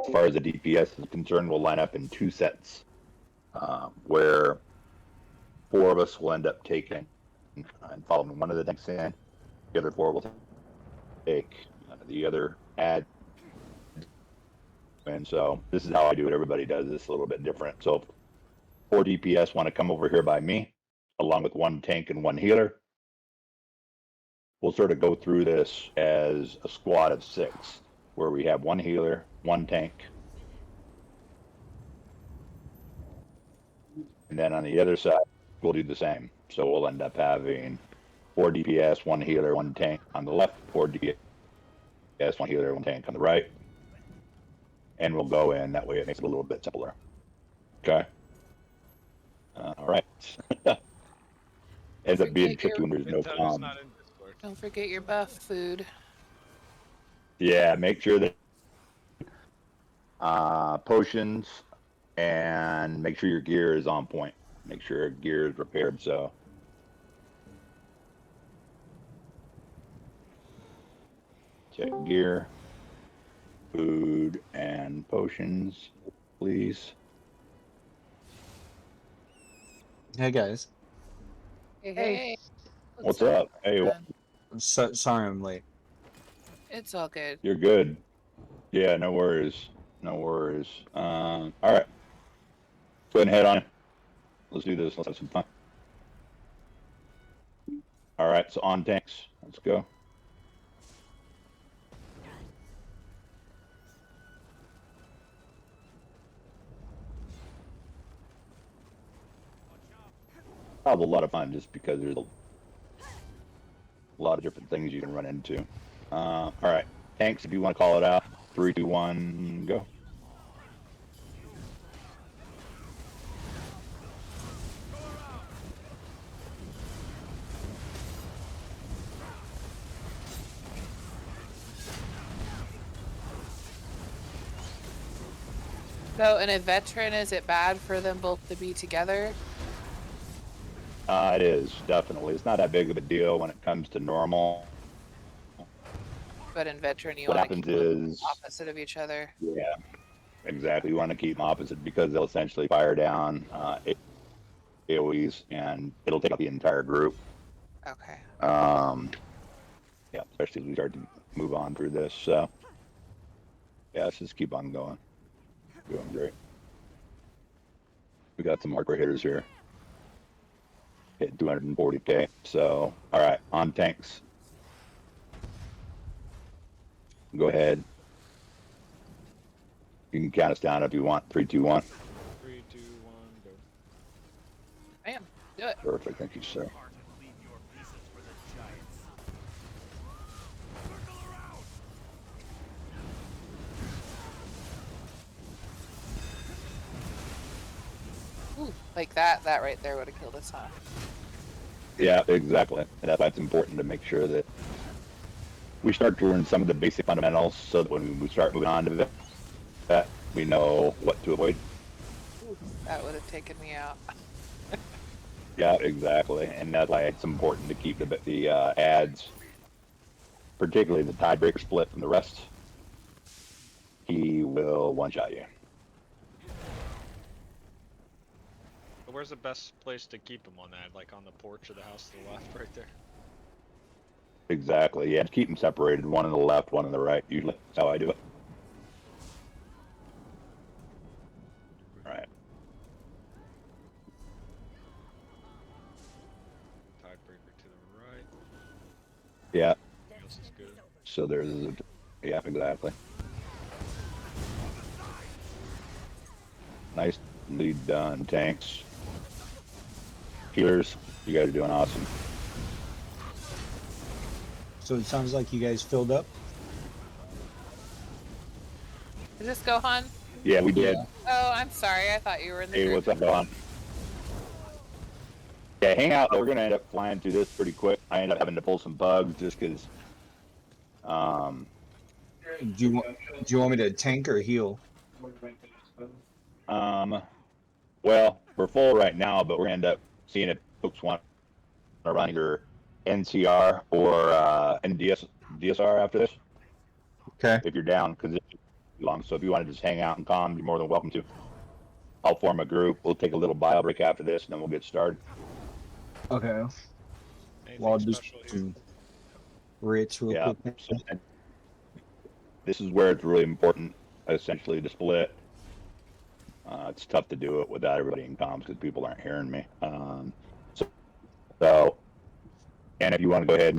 as far as the DPS is concerned, we'll line up in 2 sets, where 4 of us will end up taking and following one of the tanks in. The other 4 will take the other ad. And so this is how I do it. Everybody does this a little bit different. So 4 DPS want to come over here by me, along with 1 tank and 1 healer. We'll sort of go through this as a squad of 6, where we have 1 healer, 1 tank. And then on the other side, we'll do the same. So we'll end up having 4 DPS, 1 healer, 1 tank on the left, 4 DPS, 1 healer, 1 tank on the right. And we'll go in. That way it makes it a little bit simpler. Okay? All right. Ends up being tricky when there's no comms. Don't forget your buff food. Yeah, make sure that potions, and make sure your gear is on point. Make sure your gear is repaired. So check gear, food, and potions, please. Hey guys. Hey. What's up? Hey, Sorry I'm late. It's all good. you're good. Yeah, no worries. No worries. All right. Go ahead and head on. Let's do this. Let's have some fun. All right, so on tanks. Let's go. I'll have a lot of fun just because there's a lot of different things you can run into. All right, tanks, if you want to call it out. 3, 2, 1, go. So, in a veteran, is it bad for them both to be together? It is, definitely. It's not that big of a deal when it comes to normal. But in veteran, you What want to happens keep them is, opposite of each other. yeah, exactly. You want to keep them opposite because they'll essentially fire down AoEs, and it'll take out the entire group. Okay. Yeah, especially as we start to move on through this. So, yeah, let's just keep on going. Doing great. We got some hardcore hitters here. Hit 240k. So, all right, on tanks. Go ahead. You can count us down if you want. 3, 2, 1. 3, 2, 1, go. Bam. Do it. Perfect. Thank you, sir. Ooh, like that right there would have killed us, huh? Yeah, exactly. And that's why it's important to make sure that we start to learn some of the basic fundamentals so that when we start moving on to that, we know what to avoid. Ooh, that would have taken me out. Yeah, exactly. And that's why it's important to keep the ads, particularly the tiebreaker split from the rest. He will one-shot you. But where's the best place to keep them on that? Like on the porch of the house to the left, right there? Exactly. Yeah, keep them separated. One on the left, one on the right. Usually, that's how I do it. All right. Tiebreaker to the right. Yeah. This is good. So there's, yeah, exactly. Nice lead done, tanks. Healers, you guys are doing awesome. So it sounds like you guys filled up. Is this Gohan? Yeah, we did. Oh, I'm sorry. I thought you were in the Hey, group. what's up, Gohan? Yeah, hang out. We're gonna end up flying through this pretty quick. I end up having to pull some bugs just because. Do you want me to tank or heal? Well, we're full right now, but we're gonna end up seeing if folks want to run either NCR or DSR after this. Okay. If you're down, because long. So if you want to just hang out and calm, you're more than welcome to. I'll form a group. We'll take a little bio break after this, and then we'll get started. Okay. Anything Well, I'll just special here? do Rich real Yeah. quick. So, and this is where it's really important, essentially, to split. It's tough to do it without everybody in comms because people aren't hearing me. So, and if you want to go ahead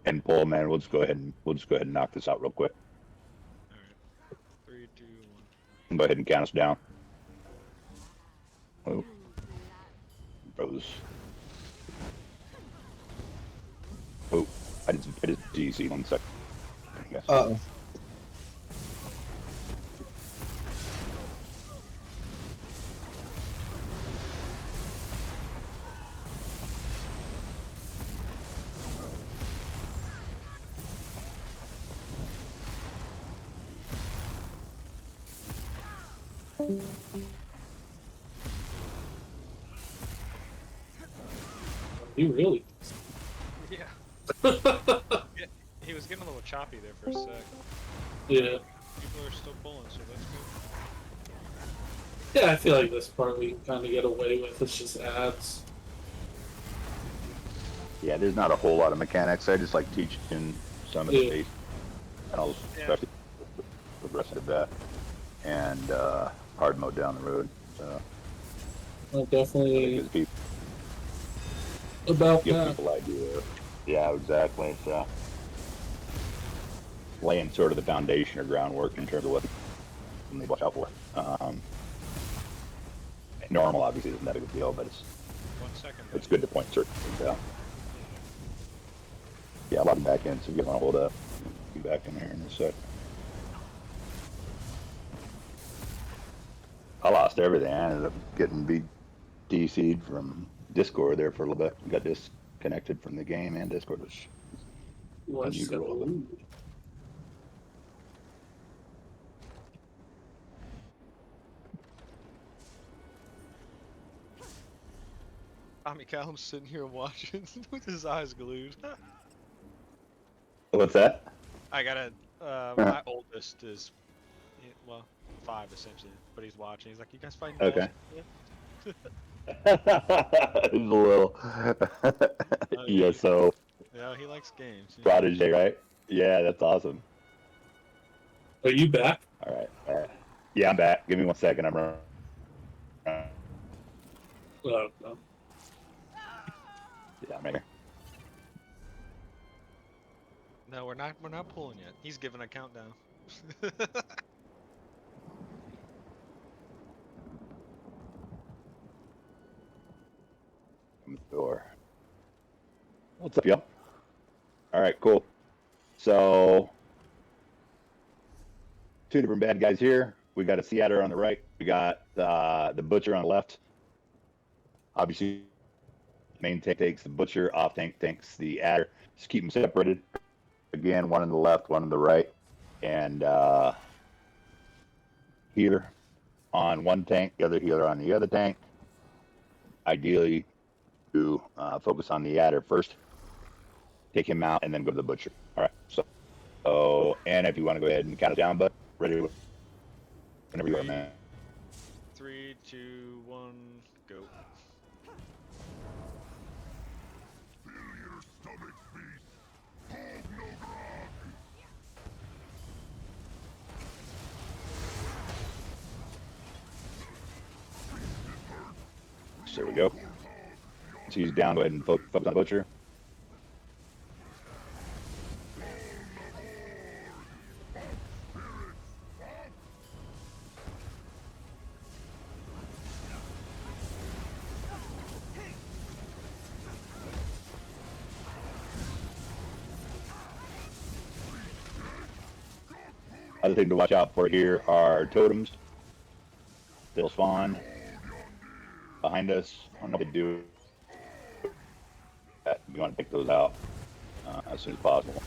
and pull, man, we'll just go ahead and knock this out real quick. All right. 3, 2, 1. Go ahead and count us down. Oh, froze. Oh, I just DC 1 second. I guess. Uh-oh. You really? Yeah. Yeah. He was getting a little choppy there for a sec. Yeah. People are still pulling, so that's good. Yeah, I feel like this part we can kind of get away with. It's just ads. Yeah, there's not a whole lot of mechanics. I just like teaching some of the Yeah. basics, and I'll especially the rest of that, and hard mode down the road. So Well, it definitely gives people, about give that. people idea. Yeah, exactly. So laying sort of the foundation or groundwork in terms of what they watch out for. Normal obviously isn't that a big deal, but 1 second. it's good to point certain things out. Yeah, log back in, so if you want to hold up, be back in here in a sec. I lost everything. I ended up getting DC'd from Discord there for a little bit. Got disconnected from the game and Discord, which Let's unusual. go. Tommy Callum's sitting here watching with his eyes glued. What's that? I gotta. My oldest is, well, 5 essentially, but he's watching. He's like, "You guys fighting balls?" Okay. He's a little yeah. ESO Yeah, he likes games. Yeah. protege, right? Yeah, that's awesome. Are you back? All right. Yeah, I'm back. Give me 1 second. I'm running. Oh, no. Yeah, I'm right here. No, we're not. We're not pulling yet. He's giving a countdown. I'm at the door. What's up, y'all? All right, cool. So, 2 different bad guys here. We got a sea adder on the right. We got the butcher on the left. Obviously, main tank takes the butcher. Off tank takes the adder. Just keep them separated. Again, one on the left, one on the right, and healer on one tank, the other healer on the other tank. Ideally, to focus on the adder first, take him out, and then go to the butcher. All right. So, and if you want to go ahead and count it down, but ready whenever you are, man. 3, 2, 1, go. So there we go. So he's down. Go ahead and focus on the butcher. Other thing to watch out for here are totems. They'll spawn behind us. I don't know what they do. We want to take those out as soon as possible.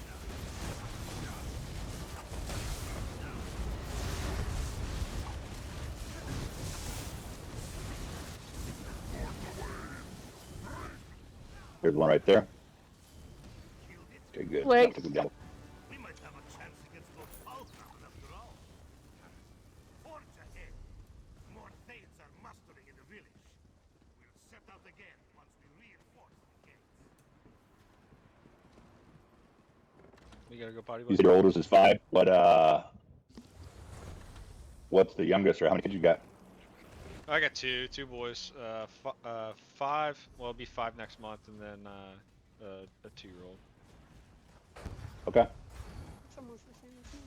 There's one right there. Okay, good. Wait. Now take him down. We might have a chance against those foul after all. We gotta go potty. You said your oldest is 5. What's the youngest, or how many kids you got? I got two boys. 5. Well, it'll be 5 next month, and then a 2-year-old. Okay. It's almost the same as me.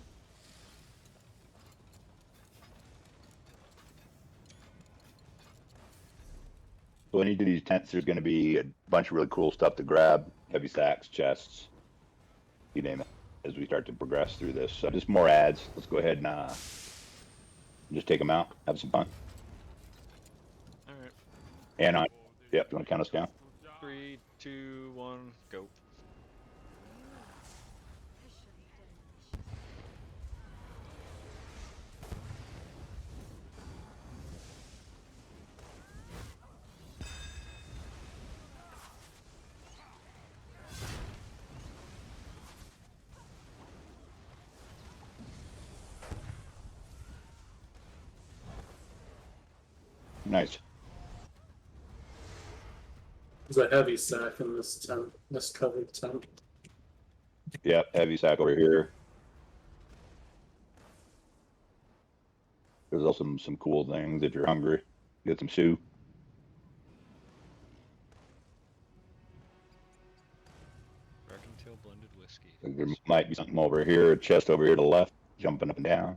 So in each of these tents, there's going to be a bunch of really cool stuff to grab: heavy sacks, chests, you name it. As we start to progress through this, so just more ads. Let's go ahead and just take them out, have some fun. All right. And on. Yep. You want to count us down? 3, 2, 1, go. Nice. There's a heavy sack in this tent, this covered tent. Yep. Heavy sack over here. There's also some cool things if you're hungry. Get some soup. Tail blended whiskey. There might be something over here, a chest over here to the left, jumping up and down.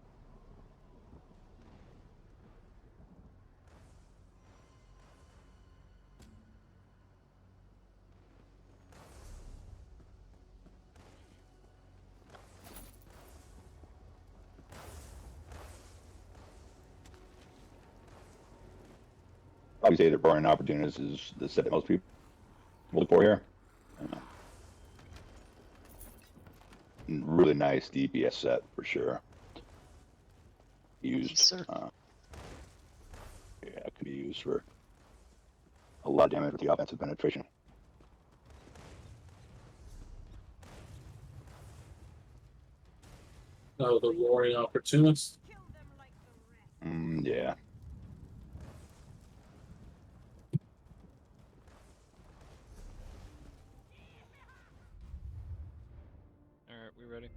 Probably say that burning opportunities is the set that most people look for here. Really nice DPS set for sure. Used. Yes, sir. Yeah, it could be used for a lot of damage with the offensive penetration. Oh, the roaring opportunist. Yeah. All right, we ready?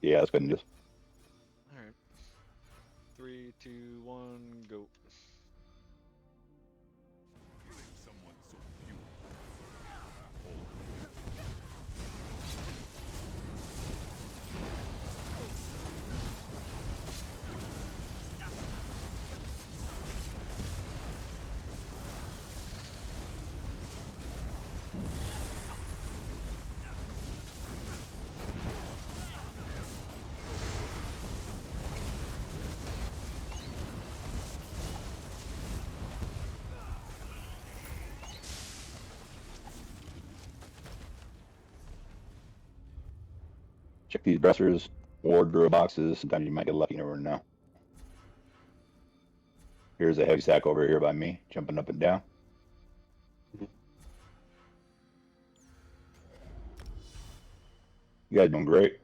Yeah, let's go ahead and just. All right. 3, 2, 1, go. Check these dressers, wardrobe boxes. Sometimes you might get lucky, you never know. Here's a heavy sack over here by me, jumping up and down. You guys doing great.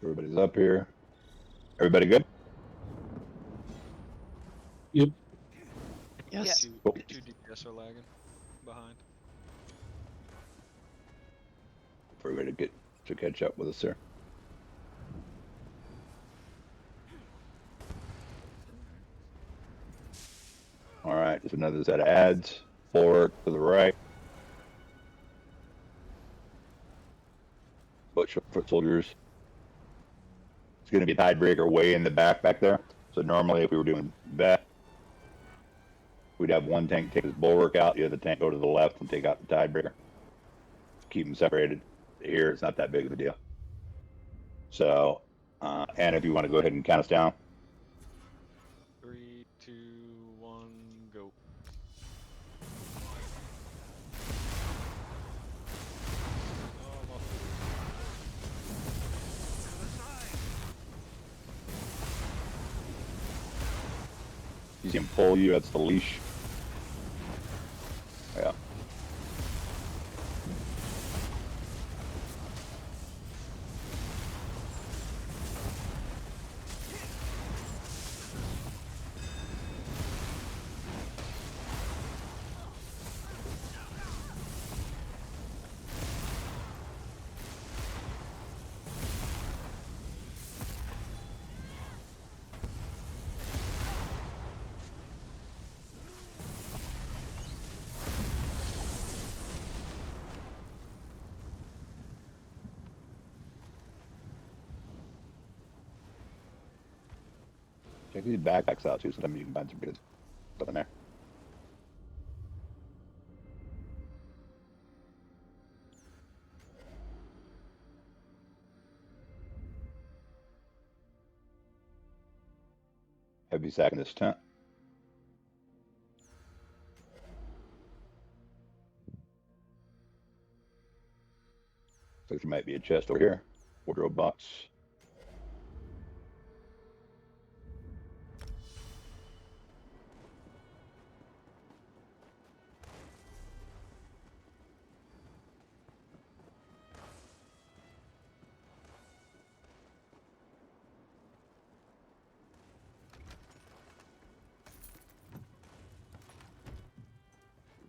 Everybody's up here. Everybody good? Yep. Yes. Two Oh. 2 DPS are lagging behind. For everybody to get to catch up with us there. All right, just another set of ads. Forward to the right. Foot soldiers. It's going to be a tiebreaker way in the back there. So normally, if we were doing that, we'd have one tank take his bulwark out, the other tank go to the left and take out the tiebreaker. Keep them separated. Here, it's not that big of a deal. So, and if you want to go ahead and count us down. 3, 2, 1, go. Oh, You see him pull you, that's the leash. Yeah. Check these backpacks out too. Sometimes you can find some good stuff in there. Heavy sack in this tent. Looks like there might be a chest over here. Wardrobe box.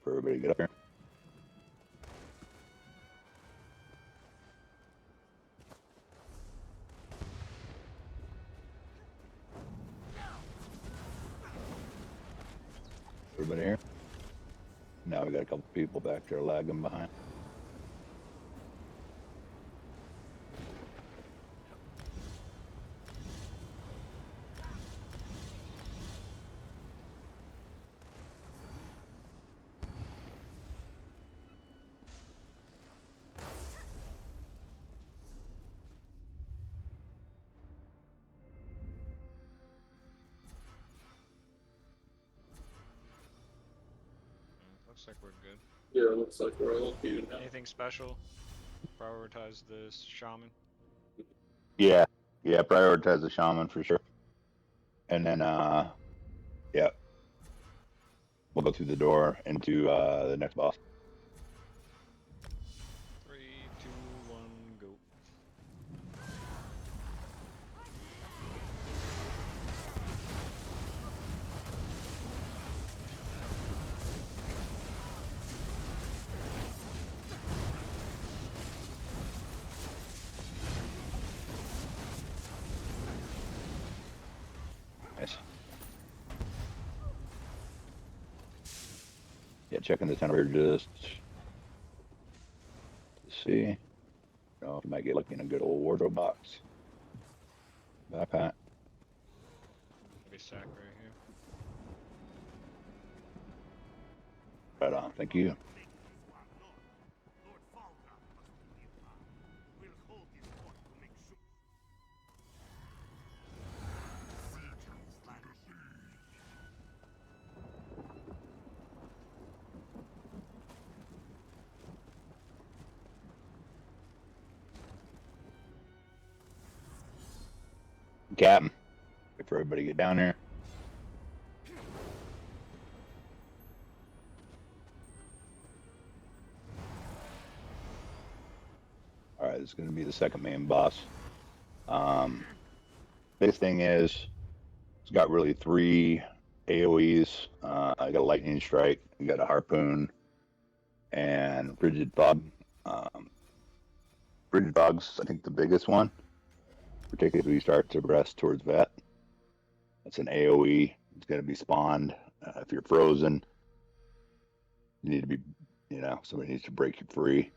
For everybody to get up here. Everybody here? Now we got a couple people back there lagging behind. Looks like we're good. Yeah, it looks like we're all good now. Anything special? Prioritize this shaman. Yeah, yeah, prioritize the shaman for sure. And then, yeah, we'll go through the door into the next boss. 3, 2, 1, go. Nice. Yeah, checking the tent over here just to see. Oh, you might get lucky in a good old wardrobe box. Backpack. Maybe sack right here. Right on. Thank you. Captain. Wait for everybody to get down here. Alright, this is going to be the second main boss. Biggest thing is, it's got really 3 AoEs. I got a lightning strike, you got a harpoon, and frigid fog. Frigid fog's, I think, the biggest one, particularly if we start to progress towards Vet. That's an AoE. It's going to be spawned. If you're frozen, you need to be, somebody needs to break you free.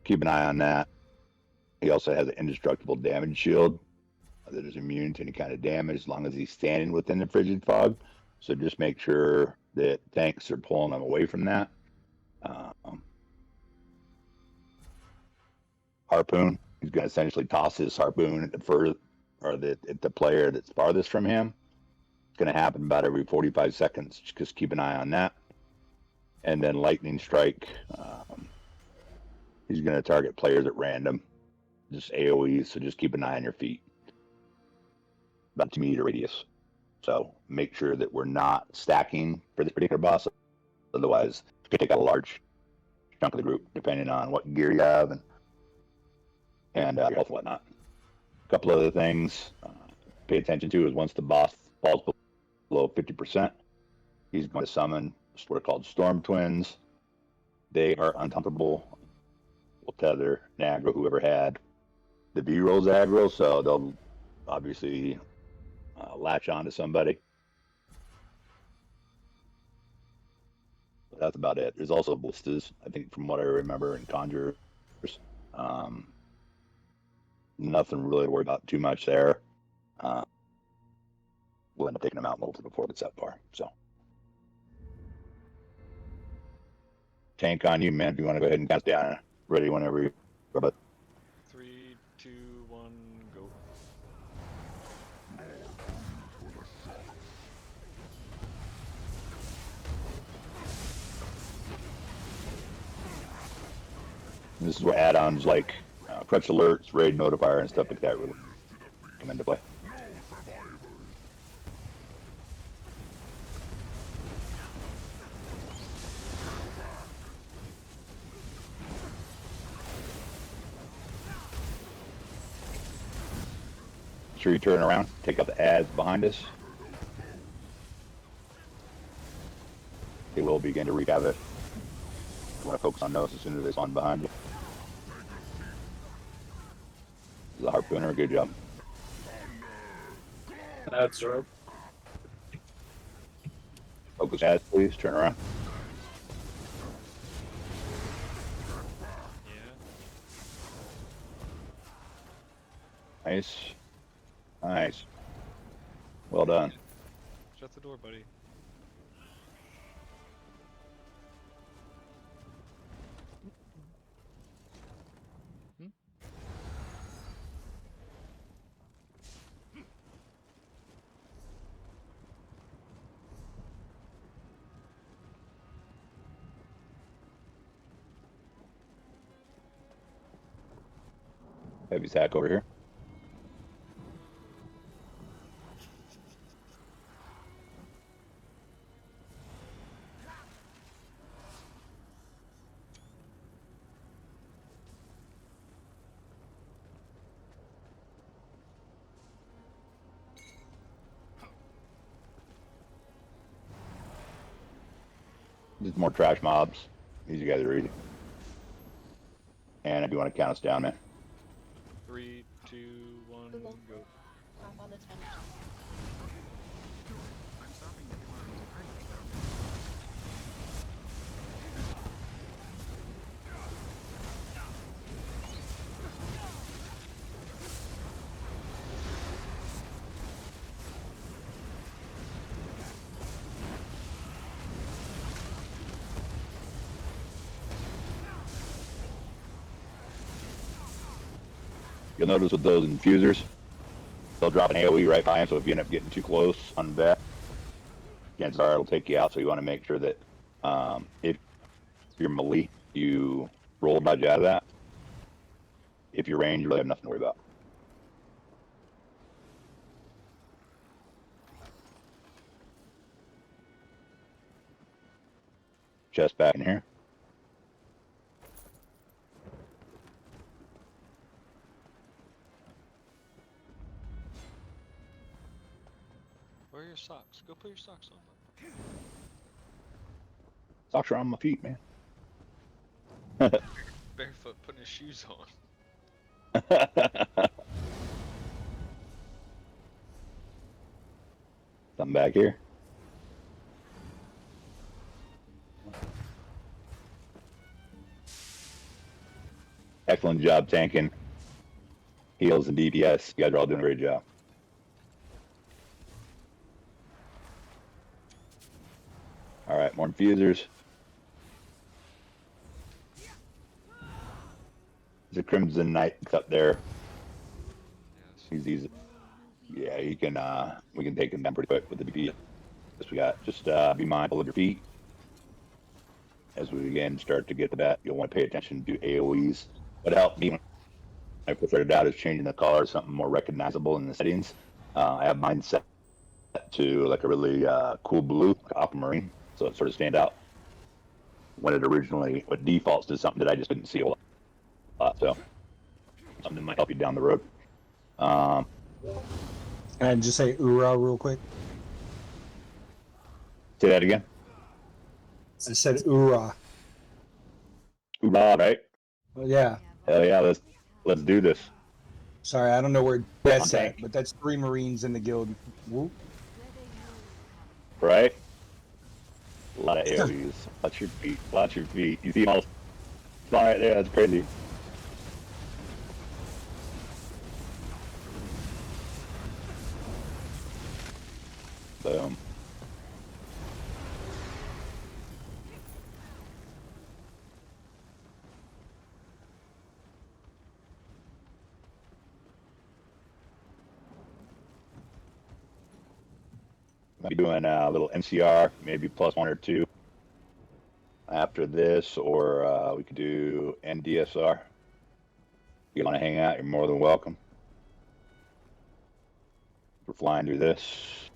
Keep an eye on that. He also has an indestructible damage shield that is immune to any kind of damage as long as he's standing within the frigid fog. So just make sure that tanks are pulling him away from that. Harpoon. He's going to essentially toss his harpoon at the player that's farthest from him. It's going to happen about every 45 seconds. Just keep an eye on that. And then lightning strike. He's going to target players at random. Just AoE, so just keep an eye on your feet. About 2 meter radius. So make sure that we're not stacking for this particular boss. Otherwise, it could take out a large chunk of the group, depending on what gear you have and your health and whatnot. A couple other things pay attention to is once the boss falls below 50%, he's going to summon what are called Storm Twins. They are uncomfortable. Will tether an aggro whoever had the B rolls aggro, so they'll obviously latch on to somebody. But that's about it. There's also ballistas, I think, from what I remember, in Conjurers. Nothing really to worry about too much there. We'll end up taking them out multiple before it gets that far. So, tank on you, man. If you want to go ahead and cast down, ready whenever you're. But 3, 2, 1, go. this is where add-ons like crutch alerts, raid notifier, and stuff like that really come into play. Sure you turn around, take out the ads behind us. They will begin to wreak havoc. You want to focus on those as soon as they spawn behind you. The harpooner, good job. That's right. Focus ads, please. Turn around. Yeah. Nice. Nice. Well done. Shut the door, buddy. Heavy sack over here. Just more trash mobs. These guys are easy. And if you want to count us down, man. 3, 2, 1, Google. go. I'm on the 10. You'll notice with those infusers, they'll drop an AoE right by him, so if you end up getting too close on that, chances are it'll take you out, so you want to make sure that if you're melee, you roll dodge out of that. If you're range, you really have nothing to worry about. Chest back in here. Where are your socks? Go put your socks on. Socks are on my feet, man. Barefoot putting his shoes on. Something back here. Excellent job tanking heals and DPS. You guys are all doing a great job. All right, more infusers. There's a Crimson Knight up there. Yes. He's yeah, he can. We can take him down pretty quick with the DPS we got. Just be mindful of your feet as we again start to get to that. You'll want to pay attention to AOE's. What helped me when I figured it out is changing the color to something more recognizable in the settings. I have mine set to like a really cool blue, like aquamarine, so it sort of stand out. When it originally, what defaults to something that I just didn't see a lot, so something that might help you down the road. And just say "oorah" real quick. Say that again. I said "oorah." Hoorah, right? Well, yeah. Hell yeah, let's do this. Sorry, I don't know where that's Okay. at, but that's 3 Marines in the guild. Whoop. Right? A lot of AoEs. Watch your feet. Watch your feet. You see them all spawn right there? That's crazy. Boom. Might be doing a little NCR, maybe +1 or 2 after this, or we could do NDSR. If you want to hang out, you're more than welcome. We're flying through this.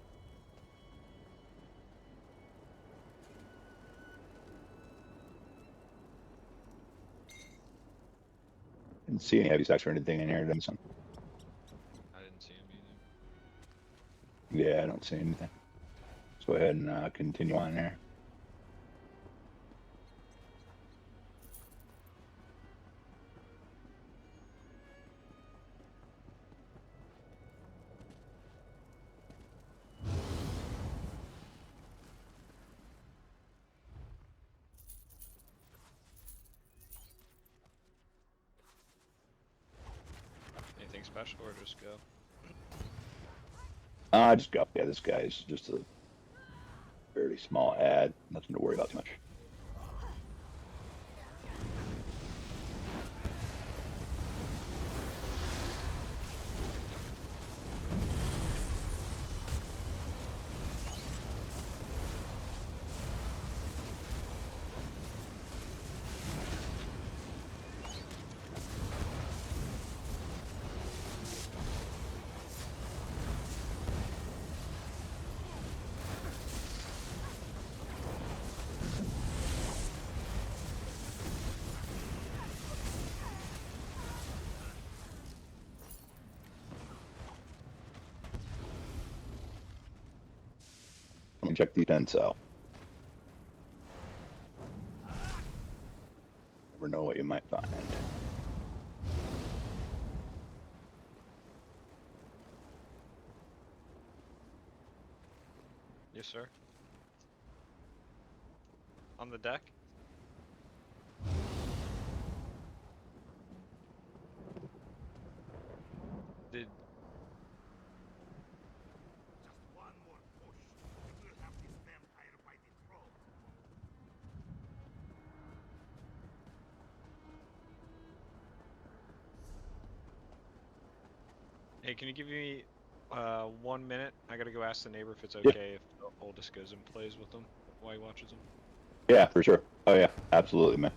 Didn't see any heavy stacks or anything in here. Didn't I didn't see him either. Yeah, I don't see anything. Let's go ahead and continue on there. Anything special or just go? Just go. Yeah, this guy's just a fairly small ad. Nothing to worry about too much. Let me check the defense out. Never know what you might find. Yes, sir. On the deck? Did Hey, can you give me 1 minute? I gotta go ask the neighbor if it's okay if the oldest goes and plays with them while he watches them. Yeah, for sure. Oh yeah, absolutely, man.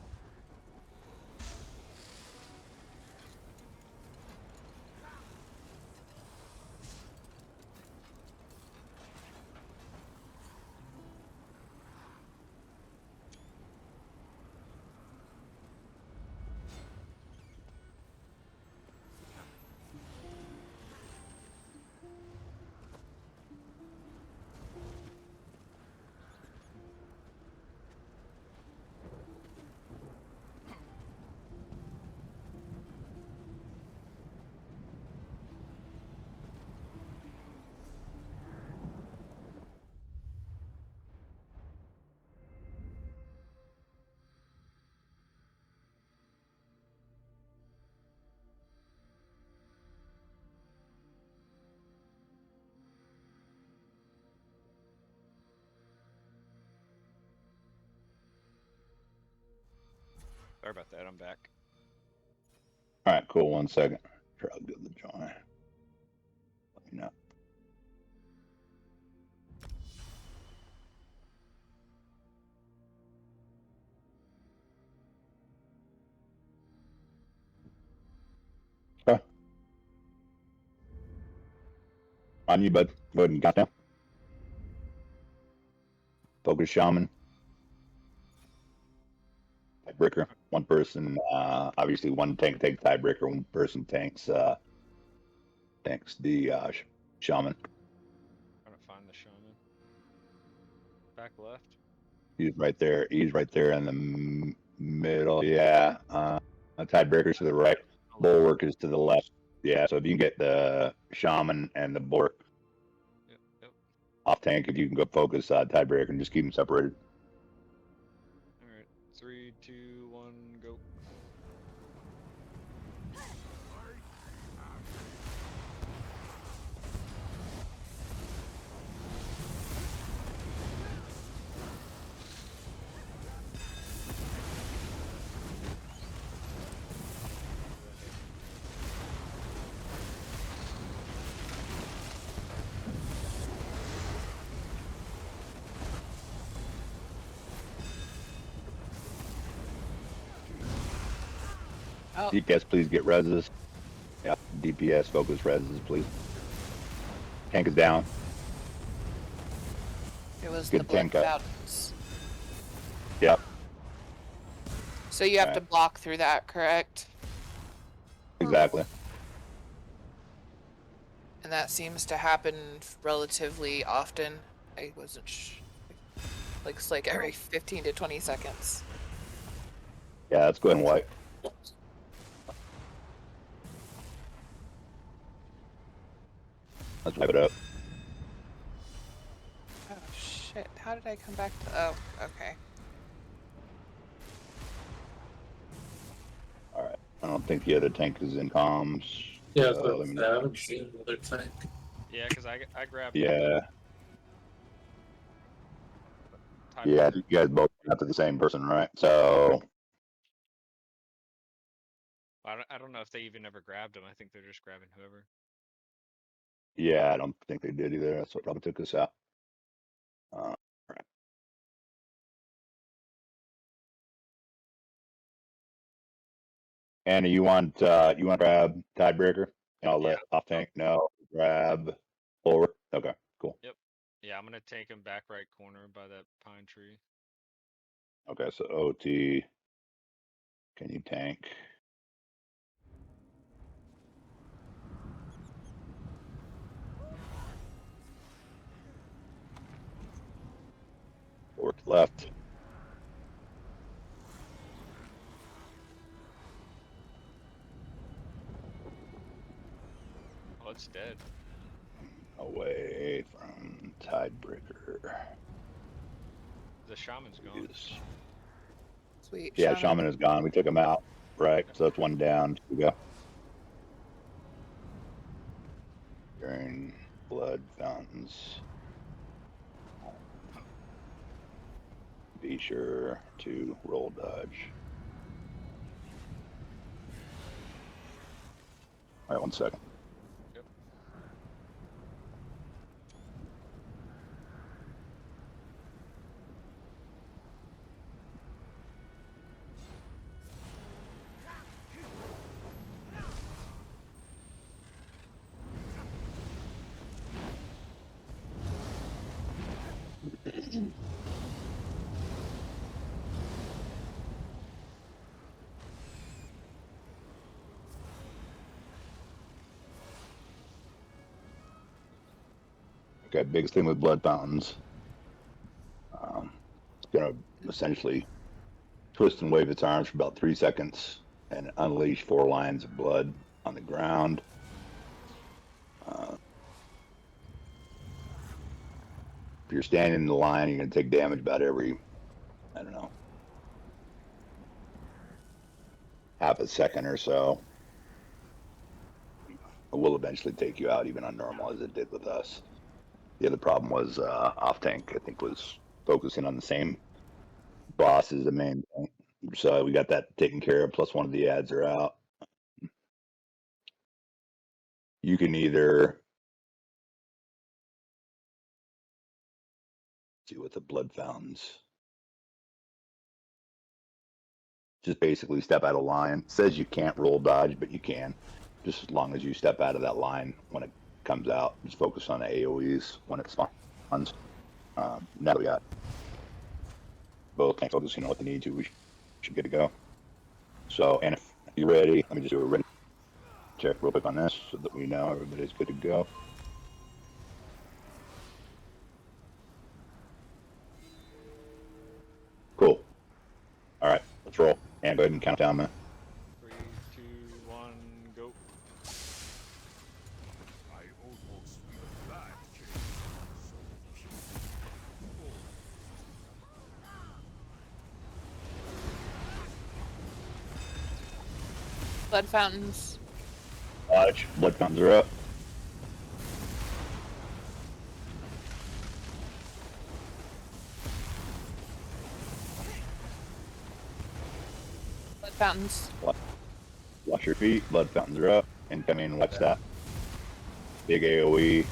Sorry about that, I'm back. All right, cool. 1 second. Sure, I'll get the join. Let me know. Okay. On you, bud. Go ahead and count down. Focus shaman. Tiebreaker. One person, obviously one tank takes tiebreaker. One person tanks the shaman. Trying to find the shaman. Back left. He's right there. He's right there in the middle. Yeah. A tiebreaker to the right. Bulwark is to the left. Yeah. So if you can get the shaman and the bulwark Yep. off tank, if you can go focus tiebreaker and just keep them separated. All right. 3, 2, 1, go. Oh, DPS, please get reses. Yeah. DPS, focus reses, please. Tank is down. it was Good the blood tank up. fountains. Yep. So you have to Alright. block through that, correct? Exactly. And that seems to happen relatively often. I wasn't looks like every 15 to 20 seconds. Yeah. Let's go ahead and wipe. Let's wipe it up. Oh shit, how did I come back to... Oh, okay. All right. I don't think the other tank is in comms. Yeah, So but I haven't seen another tank. Yeah, because I grabbed. Yeah. Tiebreaker. Yeah. You guys both went after the same person, right? So I don't know if they even ever grabbed him. I think they're just grabbing whoever. yeah, I don't think they did either. That's what probably took us out. Right. Anna, you want grab tiebreaker? And I'll let off tank know. Grab forward. Okay, cool. Yeah, I'm gonna take him back right corner by that pine tree. Okay, so OT. Can you tank? Forward left. Oh, it's dead. Away from tiebreaker. The shaman's gone. Sweet. Yeah, shaman is gone. We took him out. Right. So that's one down. Two to go. During blood fountains. Be sure to roll dodge. All right, 1 second. Yep. Okay, biggest thing with blood fountains. It's gonna essentially twist and wave its arms for about 3 seconds and unleash 4 lines of blood on the ground. If you're standing in the line, you're gonna take damage about every, I don't know, half a second or so. It will eventually take you out, even on normal, as it did with us. The other problem was off tank. I think was focusing on the same boss as the main thing. So we got that taken care of. Plus, one of the ads are out. You can either see with the blood fountains. Just basically step out of line. It says you can't roll dodge, but you can, just as long as you step out of that line when it comes out. Just focus on the AOE's when it spawns. Now we got both tank focus, what they need to. We should get to go. So, and if you're ready, let me just do a ready check real quick on this so that we know everybody's good to go. Cool. All right, let's roll. And go ahead and count down, man. 3, 2, 1, go. Blood fountains. Watch. Blood fountains are up. Blood fountains. Wash your feet. Blood fountains are up. And come in. Watch that. Big AoE.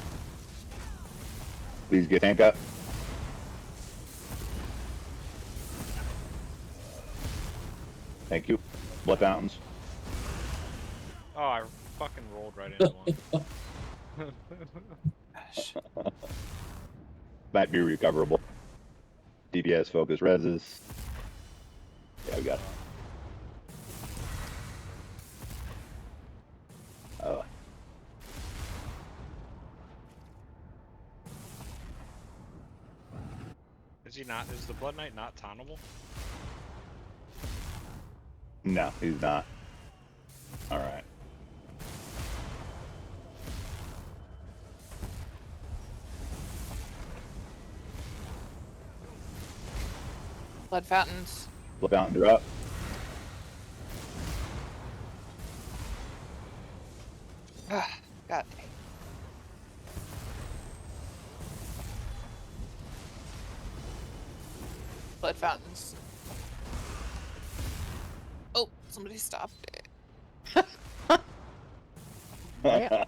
Please get tank up. Thank you. Blood fountains. Oh, I fucking rolled right into one. Gosh. Might be recoverable. DPS focus reses. Yeah, we got it. Oh. Is he not? Is the Blood Knight not tauntable? No, he's not. Alright. Blood fountains. Blood fountains are up. God. Blood fountains. Oh, somebody stopped it. Yeah.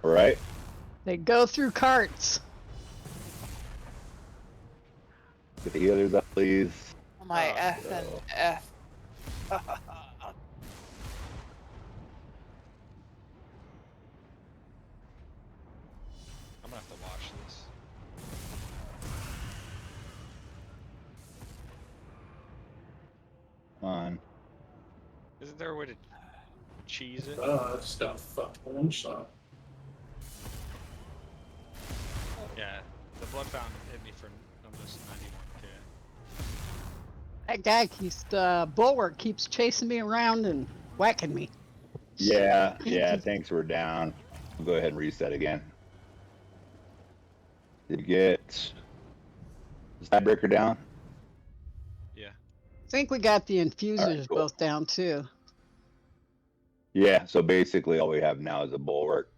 Alright. They go through carts. Get the healers up, please. Oh, my Oh, F and F. I'm gonna have to watch this. Come on. Isn't there a way to cheese it? I just got fucked one shot. Yeah, the Blood Fountain hit me for almost 91k. That guy keeps bulwark keeps chasing me around and whacking me. Yeah, tanks were down. We'll go ahead and reset again. Did you get the Tidebreaker down? Yeah. I think we got the infusers cool. both down too. Yeah, so basically all we have now is a bulwark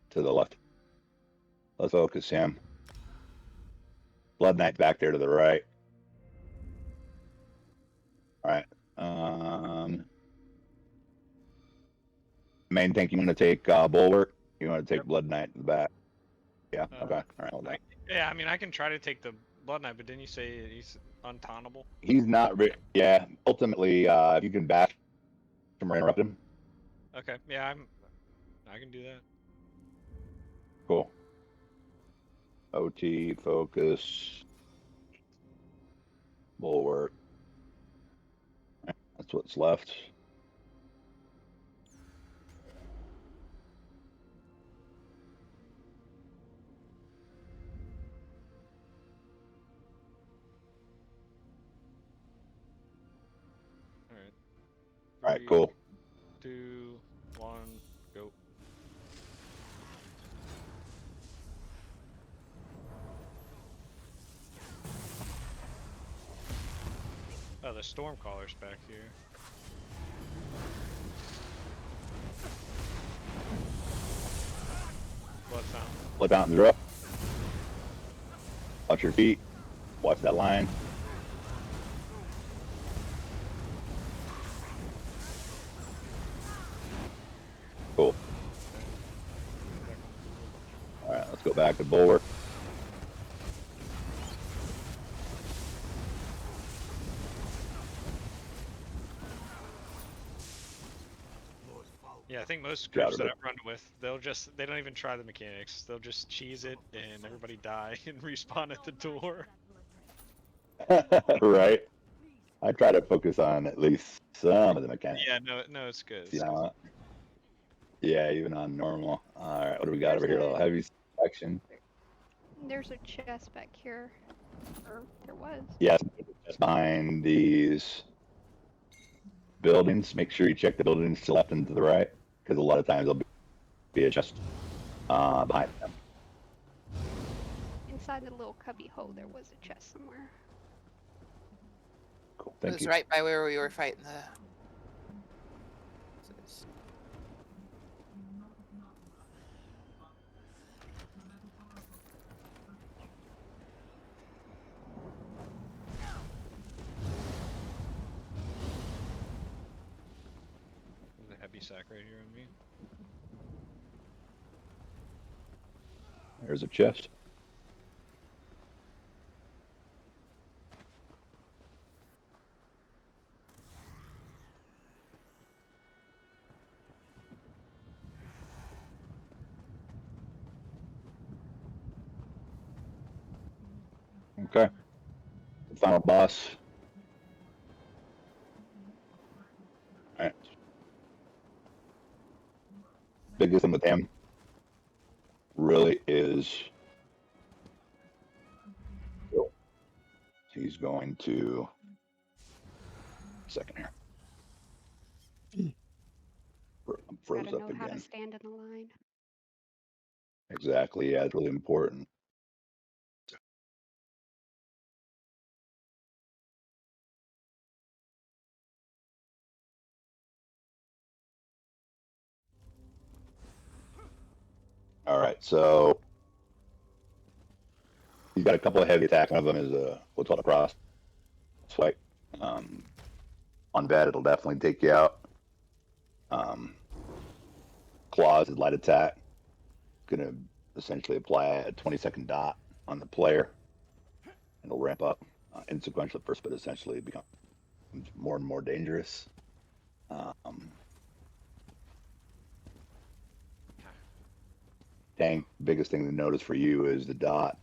to the left. Let's focus him. Blood Knight back there to the right. Alright. Main tank, you want to take bulwark? You want to take Yep. Blood Knight in the back? Yeah, okay. Alright, hold on. Yeah, I mean, I can try to take the Blood Knight, but didn't you say he's untauntable? He's not yeah, ultimately, if you can bash him or interrupt him. Okay, yeah, I can do that. Cool. OT, focus, bulwark. That's what's left. Alright. Alright, 3, cool. 2, 1, go. Oh, the Stormcaller's back here. Blood Fountain. Blood fountains are up. Watch your feet. Watch that line. Cool. Alright, let's go back to bulwark. Yeah, I think most Get out groups of that it. I've run with, they don't even try the mechanics. They'll just cheese it and everybody die and respawn at the door. Right. I try to focus on at least some of the mechanics. Yeah, no, it's good. You It's good. know, yeah, even on normal. All right, what do we got There's over here? A a- little heavy section. There's a chest back here. Or there was. Yes, just behind these buildings. Make sure you check the buildings to the left and to the right, because a lot of times there'll be a chest behind them. Inside the little cubby hole, there was a chest somewhere. Cool. It Thank was you. right by where we were fighting the. There's a heavy sack right here on me. There's a chest. Okay. The final boss. All right. Biggest thing with him really is he's going to second here. I'm froze Gotta up know how to again. stand in the line. Exactly. Yeah, it's really important. All right, so he's got a couple of heavy attacks. One of them is a what's called a cross swipe. On bad, it'll definitely take you out. Claws is light attack. Gonna essentially apply a 20-second dot on the player. It'll ramp up insequential at first, but essentially becomes more and more dangerous. Tank, biggest thing to notice for you is the dot.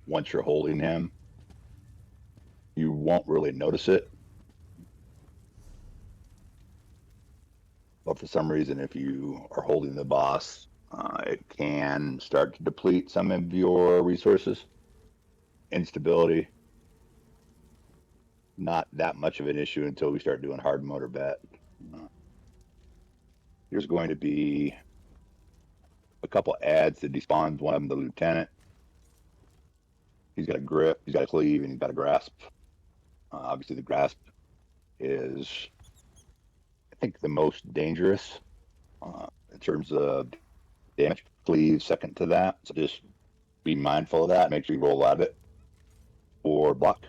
Once you're holding him, you won't really notice it. But for some reason, if you are holding the boss, it can start to deplete some of your resources. Instability, not that much of an issue until we start doing hard mode or bet. There's going to be a couple ads that despawns. One of them, the lieutenant. He's got a grip, he's got a cleave, and he's got a grasp. Obviously, the grasp is, I think, the most dangerous in terms of damage. Cleave second to that. So just be mindful of that. Make sure you roll out of it or block,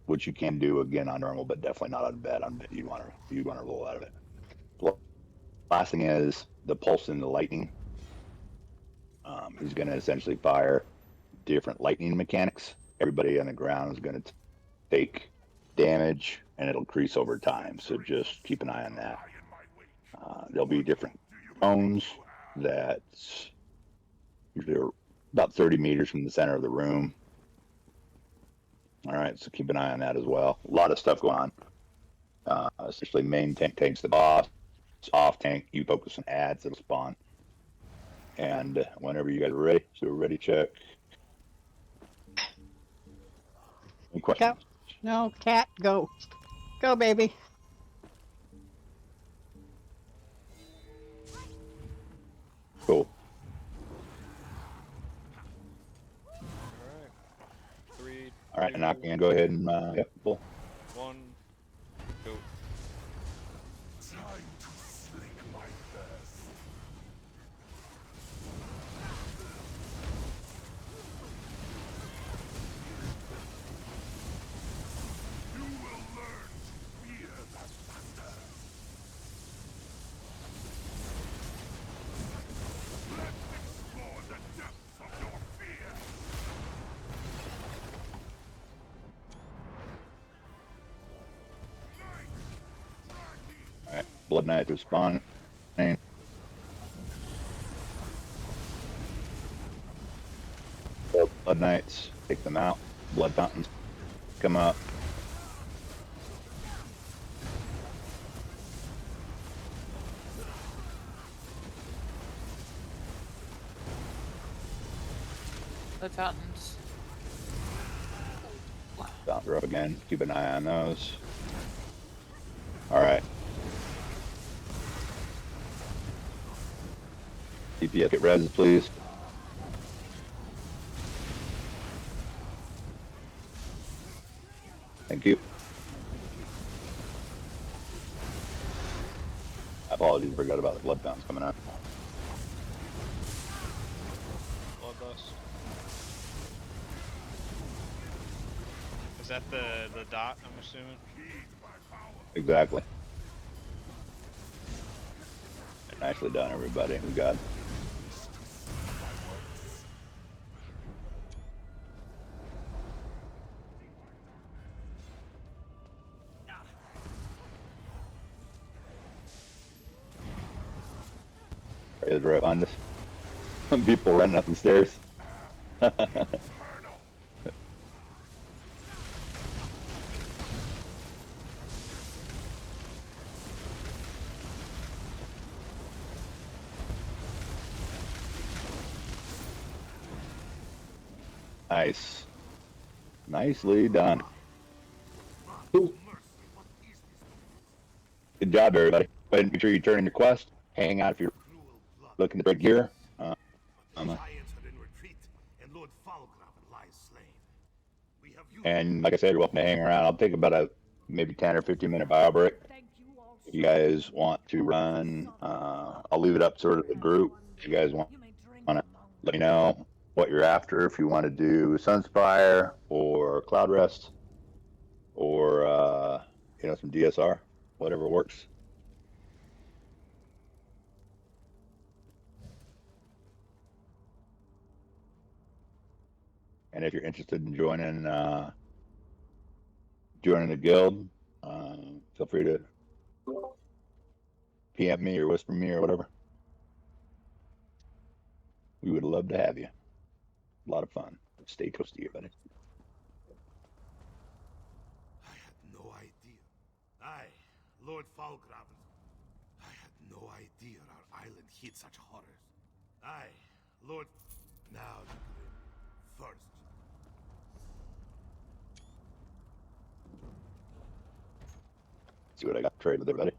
which you can do again on normal, but definitely not on bet. On bet, you want to roll out of it. Last thing is the pulse and the lightning. He's going to essentially fire different lightning mechanics. Everybody on the ground is going to take damage, and it'll increase over time. So just keep an eye on that. There'll be different cones that usually are about 30 meters from the center of the room. All right, so keep an eye on that as well. A lot of stuff going on. Essentially, main tank takes the boss. Off tank, you focus on ads that'll spawn. And whenever you guys are ready, so ready, check. Any questions? No, cat, go. Go, baby. Cool. Alright. 3, All right, 2, and I can go ahead and yep, pull. 1, go. Blood Knights are spawning. Blood Knights, take them out. Blood Fountains, come up. The fountains. Fountains are up again. Keep an eye on those. Alright. DPS, get res, please. Thank you. Apologies, forgot about the blood fountains coming up. Bloodlust. Is that the dot, I'm assuming? Exactly. Nicely done, everybody. We got is right behind us. Some people running up the stairs. Nice. Nicely done. Ooh. Good job, everybody. Go ahead and make sure you turn in your quest. Hang out if you're looking to break gear. And like I said, you're welcome to hang around. I'll take about a maybe 10 or 15 minute bio break. If you guys want to run, I'll leave it up sort of the group. If you guys want to let me know what you're after, if you want to do Sunspire or Cloud Rest or some DSR, whatever works. And if you're interested in joining the guild, feel free to PM me or whisper me or whatever. We would love to have you. A lot of fun. Stay close to you, buddy. I had no idea. Lord Falgraven. I had no idea our island hid such horrors. Lord. Now, first. See what I got to trade with everybody.